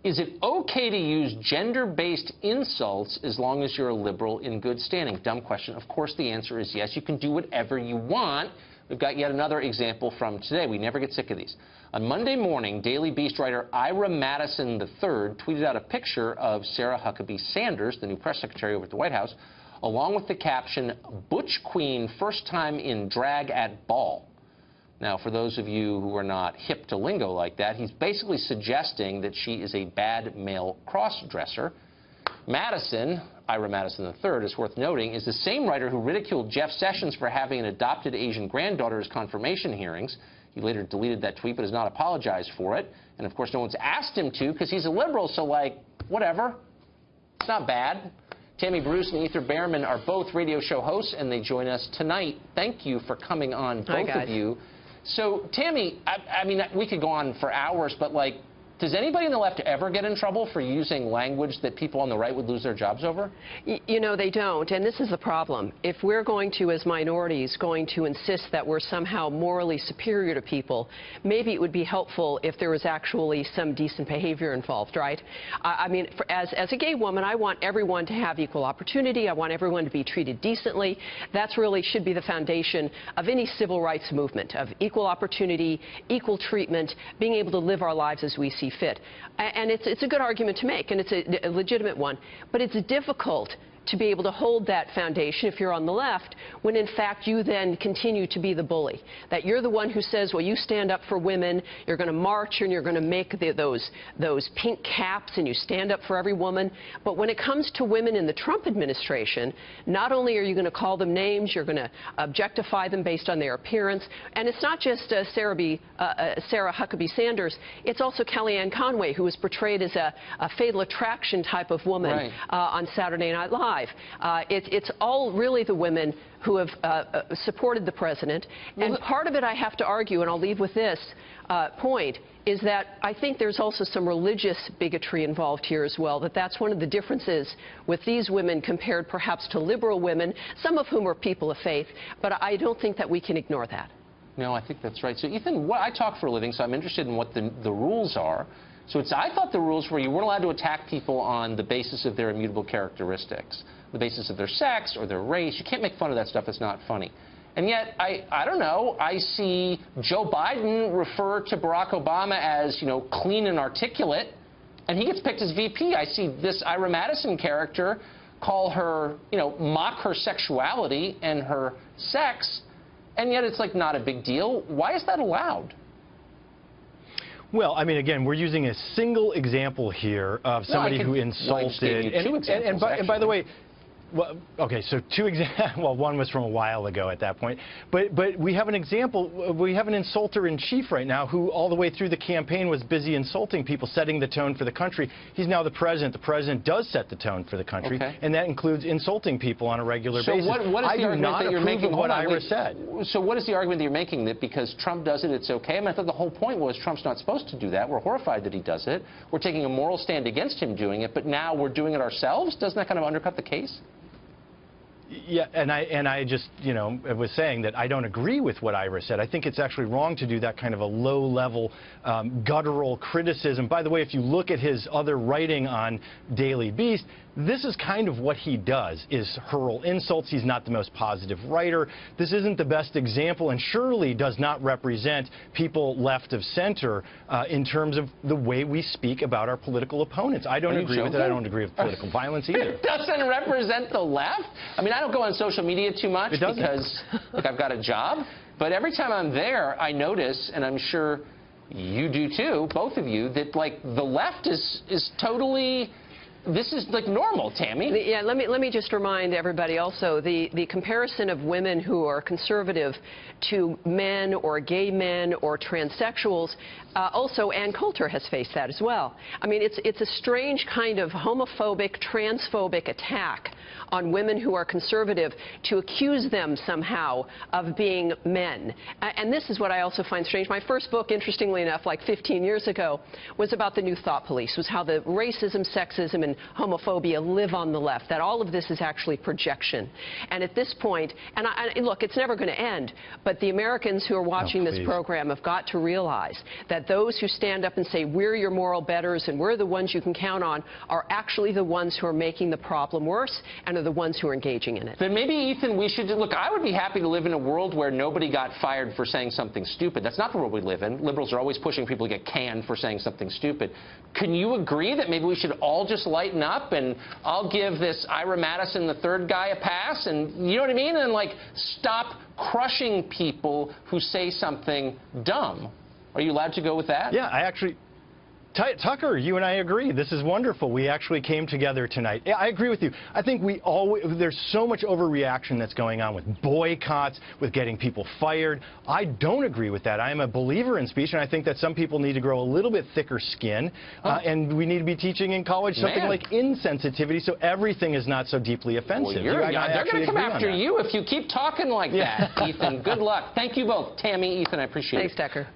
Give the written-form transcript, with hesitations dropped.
Is it okay to use gender-based insults as long as you're a liberal in good standing? Dumb question. Of course the answer is yes. You can do whatever you want. We've got yet another example from today. We never get sick of these. On Monday morning, Daily Beast writer Ira Madison III tweeted out a picture of Sarah Huckabee Sanders, the new press secretary over at the White House, along with the caption, "Butch Queen, first time in drag at ball." Now, for those of you who are not hip to lingo like that, he's basically suggesting that she is a bad male cross-dresser. Madison, Ira Madison III, is worth noting, is the same writer who ridiculed Jeff Sessions for having an adopted Asian granddaughter at his confirmation hearings. He later deleted that tweet but has not apologized for it. And, of course, no one's asked him to because he's a liberal, so, like, whatever. It's not bad. Tammy Bruce and Ether Behrman are both radio show hosts, and they join us tonight. Thank you for coming on, both of you. So, Tammy, I mean, we could go on for hours, but, like, does anybody on the left ever get in trouble for using language that people on the right would lose their jobs over? You know, they don't, and this is the problem. If we're going to, as minorities, going to insist that we're somehow morally superior to people, maybe it would be helpful if there was actually some decent behavior involved, right? I mean, as a gay woman, I want everyone to have equal opportunity. I want everyone to be treated decently. That's really should be the foundation of any civil rights movement, of equal opportunity, equal treatment, being able to live our lives as we see fit. And it's a good argument to make, and it's a legitimate one. But it's difficult to be able to hold that foundation if you're on the left, when in fact you then continue to be the bully. That you're the one who says, well, you stand up for women, you're going to march and you're going to make those pink caps and you stand up for every woman. But when it comes to women in the Trump administration, not only are you going to call them names, you're going to objectify them based on their appearance. And it's not just Sarah Huckabee Sanders, it's also Kellyanne Conway, who was portrayed as a fatal attraction type of woman on Saturday Night Live. It's all really the women who have supported the president. And part of it, I have to argue, and I'll leave with this point, is that I think there's also some religious bigotry involved here as well, that's one of the differences with these women compared perhaps to liberal women, some of whom are people of faith, but I don't think that we can ignore that. No, I think that's right. So, Ethan, I talk for a living, so I'm interested in what the rules are. So I thought the rules were you weren't allowed to attack people on the basis of their immutable characteristics, the basis of their sex or their race. You can't make fun of that stuff. It's not funny. And yet, I don't know, I see Joe Biden refer to Barack Obama as, you know, clean and articulate, and he gets picked as VP. I see this Ira Madison character call her, you know, mock her sexuality and her sex, and yet it's like not a big deal. Why is that allowed? Well, I mean, again, we're using a single example here of somebody who insulted. And by the way, well, okay, so two examples. Well, one was from a while ago at that point. But we have an example. We have an insulter in chief right now who all the way through the campaign was busy insulting people, setting the tone for the country. He's now the president. The president does set the tone for the country, and that includes insulting people on a regular basis. So what is the argument that you're making? What Ira said. So what is the argument that you're making, that because Trump does it, it's okay? I mean, I thought the whole point was Trump's not supposed to do that. We're horrified that he does it. We're taking a moral stand against him doing it, but now we're doing it ourselves? Doesn't that kind of undercut the case? Yeah, and I just, you know, was saying that I don't agree with what Ira said. I think it's actually wrong to do that kind of a low-level, guttural criticism. By the way, if you look at his other writing on Daily Beast, this is kind of what he does, is hurl insults. He's not the most positive writer. This isn't the best example, and surely does not represent people left of center in terms of the way we speak about our political opponents. I don't agree with it. I don't agree with political violence either. It doesn't represent the left? I mean, I don't go on social media too much because, look, I've got a job. But every time I'm there, I notice, and I'm sure you do too, both of you, that, like, the left is totally... This is like normal, Tammy. Yeah, let me just remind everybody also, the comparison of women who are conservative to men or gay men or transsexuals, also Ann Coulter has faced that as well. I mean, it's a strange kind of homophobic, transphobic attack on women who are conservative to accuse them somehow of being men. And this is what I also find strange. My first book, interestingly enough, like 15 years ago, was about the New Thought Police, was how the racism, sexism, and homophobia live on the left, that all of this is actually projection. And at this point, and look, it's never going to end, but the Americans who are watching this program have got to realize that those who stand up and say, we're your moral betters and we're the ones you can count on, are actually the ones who are making the problem worse and are the ones who are engaging in it. Then maybe, Ethan, we should, look, I would be happy to live in a world where nobody got fired for saying something stupid. That's not the world we live in. Liberals are always pushing people to get canned for saying something stupid. Can you agree that maybe we should all just lighten up and I'll give this Ira Madison, the third guy, a pass, and you know what I mean? And like stop crushing people who say something dumb. Are you allowed to go with that? Yeah, I actually... Tucker, you and I agree. This is wonderful. We actually came together tonight. Yeah, I agree with you. I think there's so much overreaction that's going on with boycotts, with getting people fired. I don't agree with that. I am a believer in speech, and I think that some people need to grow a little bit thicker skin, and we need to be teaching in college something like insensitivity so everything is not so deeply offensive. Well, they're going to come after you if you keep talking like that, Ethan. Good luck. Thank you both. Tammy, Ethan, I appreciate it. Thanks, Tucker.